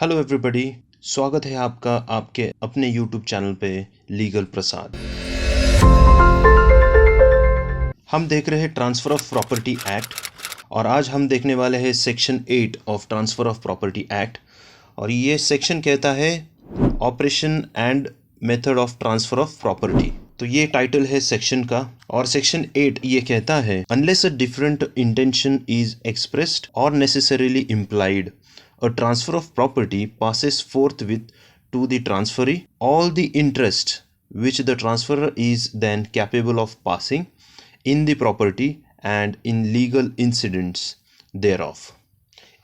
Hello everybody. स्वागत है आपका आपके अपने यूट्यूब चैनल पे लीगल प्रसाद। हम देख रहे हैं ट्रांसफ़र ऑफ प्रॉपर्टी एक्ट और आज हम देखने वाले हैं section 8 of transfer of property act. और ये सेक्शन कहता है operation and method of transfer of property. तो ये टाइटल है सेक्शन का। और सेक्शन 8 ये कहता है unless a different intention is expressed और necessarily implied, a transfer of property passes forthwith to the transferee all the interest which the transferor is then capable of passing in the property and in legal incidents thereof।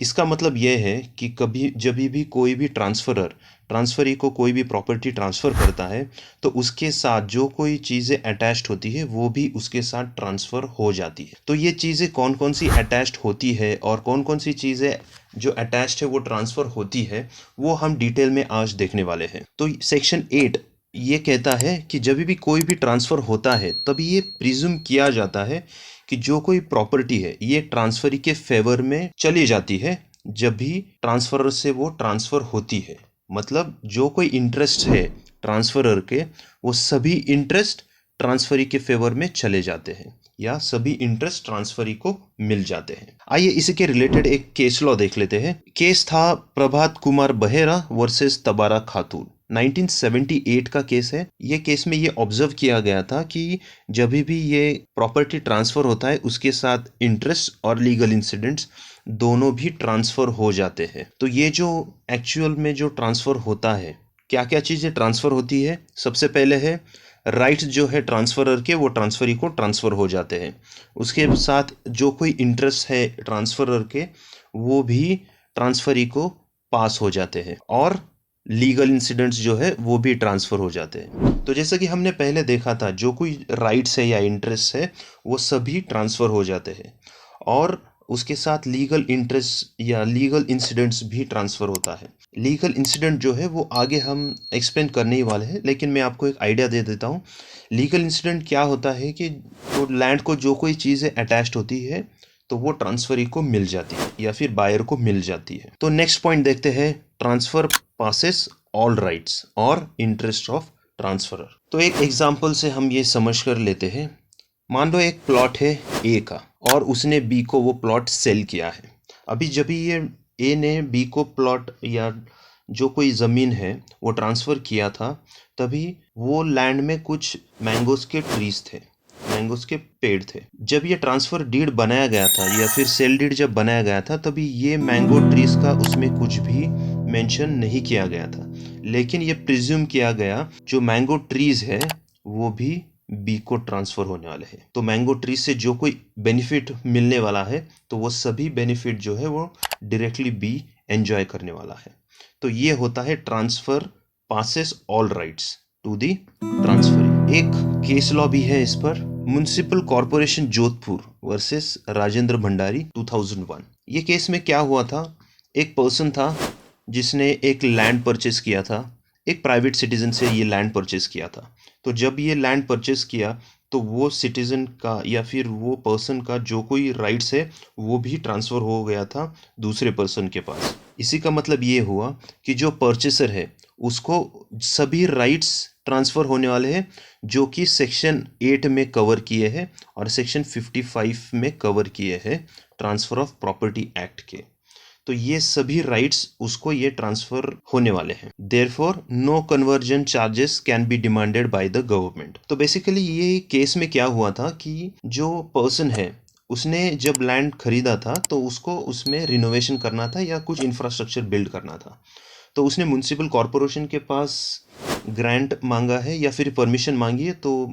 इसका मतलब यह है कि कभी जब भी कोई भी ट्रांसफरी को कोई भी प्रॉपर्टी ट्रांसफ़र करता है तो उसके साथ जो कोई चीज़ें अटैच्ड होती है वो भी उसके साथ ट्रांसफ़र हो जाती है। तो ये चीज़ें कौन कौन सी अटैच्ड होती है और कौन कौन सी चीज़ें जो अटैच्ड है वो ट्रांसफ़र होती है वो हम डिटेल में आज देखने वाले हैं। तो सेक्शन 8 ये कहता है कि जब भी कोई भी ट्रांसफ़र होता है तभी ये प्रिज्यूम किया जाता है कि जो कोई प्रॉपर्टी है ये ट्रांसफरी के फेवर में चली जाती है जब भी ट्रांसफरर से वो ट्रांसफ़र होती है। मतलब जो कोई इंटरेस्ट है ट्रांसफरर के वो सभी इंटरेस्ट ट्रांसफरी के फेवर में चले जाते हैं या सभी इंटरेस्ट ट्रांसफरी को मिल जाते हैं। आइए इसी के रिलेटेड एक केस लॉ देख लेते हैं। केस था प्रभात कुमार बहेरा वर्सेस तबारा खातून। 1978 का केस है। ये केस में ये ऑब्जर्व किया गया था कि जब भी ये प्रॉपर्टी ट्रांसफ़र होता है उसके साथ इंटरेस्ट और लीगल इंसिडेंट्स दोनों भी ट्रांसफ़र हो जाते हैं। तो ये जो एक्चुअल में जो ट्रांसफ़र होता है, क्या क्या चीज़ें ट्रांसफ़र होती है। सबसे पहले है राइट्स जो है ट्रांसफरर के वो ट्रांसफरी को ट्रांसफ़र हो जाते हैं। उसके साथ जो कोई इंटरेस्ट है ट्रांसफरर के वो भी ट्रांसफरी को पास हो जाते हैं और लीगल इंसिडेंट्स जो है वो भी ट्रांसफ़र हो जाते हैं। तो जैसा कि हमने पहले देखा था जो कोई राइट्स है या इंटरेस्ट है वो सभी ट्रांसफ़र हो जाते हैं और उसके साथ लीगल इंटरेस्ट या लीगल इंसिडेंट्स भी ट्रांसफ़र होता है। लीगल इंसिडेंट जो है वो आगे हम एक्सप्लेन करने ही वाले हैं, लेकिन मैं आपको एक आइडिया दे देता हूँ। लीगल इंसिडेंट क्या होता है कि तो लैंड को जो कोई चीज़ें अटैच्ड होती है तो वो ट्रांसफरी को मिल जाती है या फिर बायर को मिल जाती है। तो नेक्स्ट पॉइंट देखते हैं, ट्रांसफ़र पासेस ऑल राइट्स और इंटरेस्ट ऑफ ट्रांसफरर। तो एक एग्जांपल से हम ये समझ कर लेते हैं। मान लो एक प्लॉट है ए का और उसने बी को वो प्लॉट सेल किया है। अभी जब भी ये ए ने बी को प्लॉट या जो कोई ज़मीन है वो ट्रांसफ़र किया था तभी वो लैंड में कुछ मैंगोज़ के ट्रीज़ थे, मैंगोज़ के पेड़ थे। जब ये ट्रांसफ़र डीड बनाया गया था या फिर सेल डीड जब बनाया गया था तभी ये मैंगो ट्रीज़ का उसमें कुछ भी मेंशन नहीं किया गया था, लेकिन ये प्रिज्यूम किया गया जो मैंगो ट्रीज़ है वो भी बी को ट्रांसफ़र होने वाले हैं। तो मैंगो ट्री से जो कोई बेनिफिट मिलने वाला है तो वो सभी बेनिफिट जो है वो डायरेक्टली बी एंजॉय करने वाला है। तो ये होता है transfer passes all rights to the transferee. एक केस लॉ भी है इस पर, municipal corporation Jodhpur versus Rajendra Bhandari 2001। ये केस में क्या हुआ था, एक पर्सन था जिसने एक लैंड परचेस किया था, एक प्राइवेट सिटीजन से ये लैंड परचेस किया था। तो जब ये लैंड परचेस किया तो वो सिटीजन का या फिर वो पर्सन का जो कोई राइट्स है वो भी ट्रांसफ़र हो गया था दूसरे पर्सन के पास। इसी का मतलब ये हुआ कि जो परचेसर है उसको सभी राइट्स ट्रांसफ़र होने वाले हैं जो कि सेक्शन 8 में कवर किए हैं और सेक्शन 55 में कवर किए हैं ट्रांसफ़र ऑफ प्रॉपर्टी एक्ट के। तो ये सभी राइट्स उसको ये ट्रांसफ़र होने वाले हैं। Therefore no conversion charges can be demanded by the government. तो बेसिकली ये केस में क्या हुआ था कि जो पर्सन है उसने जब लैंड खरीदा था तो उसको उसमें रिनोवेशन करना था या कुछ इंफ्रास्ट्रक्चर बिल्ड करना था। तो उसने म्युनिसिपल कॉरपोरेशन के पास ग्रांट मांगा है या फिर परमिशन मांगी है, तो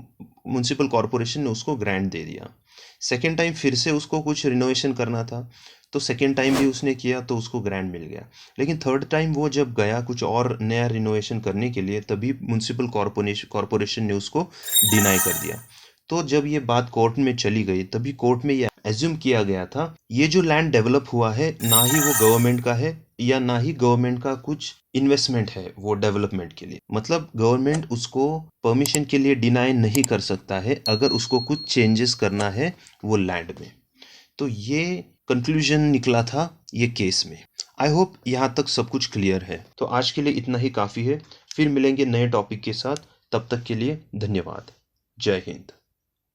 म्युनिसिपल कॉरपोरेशन ने उसको ग्रांट दे दिया। सेकेंड टाइम फिर से उसको कुछ रिनोवेशन करना था तो सेकेंड टाइम भी उसने किया तो उसको ग्रांट मिल गया। लेकिन थर्ड टाइम वो जब गया कुछ और नया रिनोवेशन करने के लिए तभी म्युनिसिपल कॉरपोरेशन ने उसको डिनाई कर दिया। तो जब ये बात कोर्ट में चली गई तभी कोर्ट में ये एज्यूम किया गया था ये जो लैंड डेवलप हुआ है ना ही वो गवर्नमेंट का है या ना ही गवर्नमेंट का कुछ इन्वेस्टमेंट है वो डेवलपमेंट के लिए। मतलब गवर्नमेंट उसको परमिशन के लिए डिनाई नहीं कर सकता है अगर उसको कुछ चेंजेस करना है वो लैंड में। तो ये कंक्लूजन निकला था ये केस में। आई होप यहाँ तक सब कुछ क्लियर है। तो आज के लिए इतना ही काफ़ी है। फिर मिलेंगे नए टॉपिक के साथ। तब तक के लिए धन्यवाद। जय हिंद।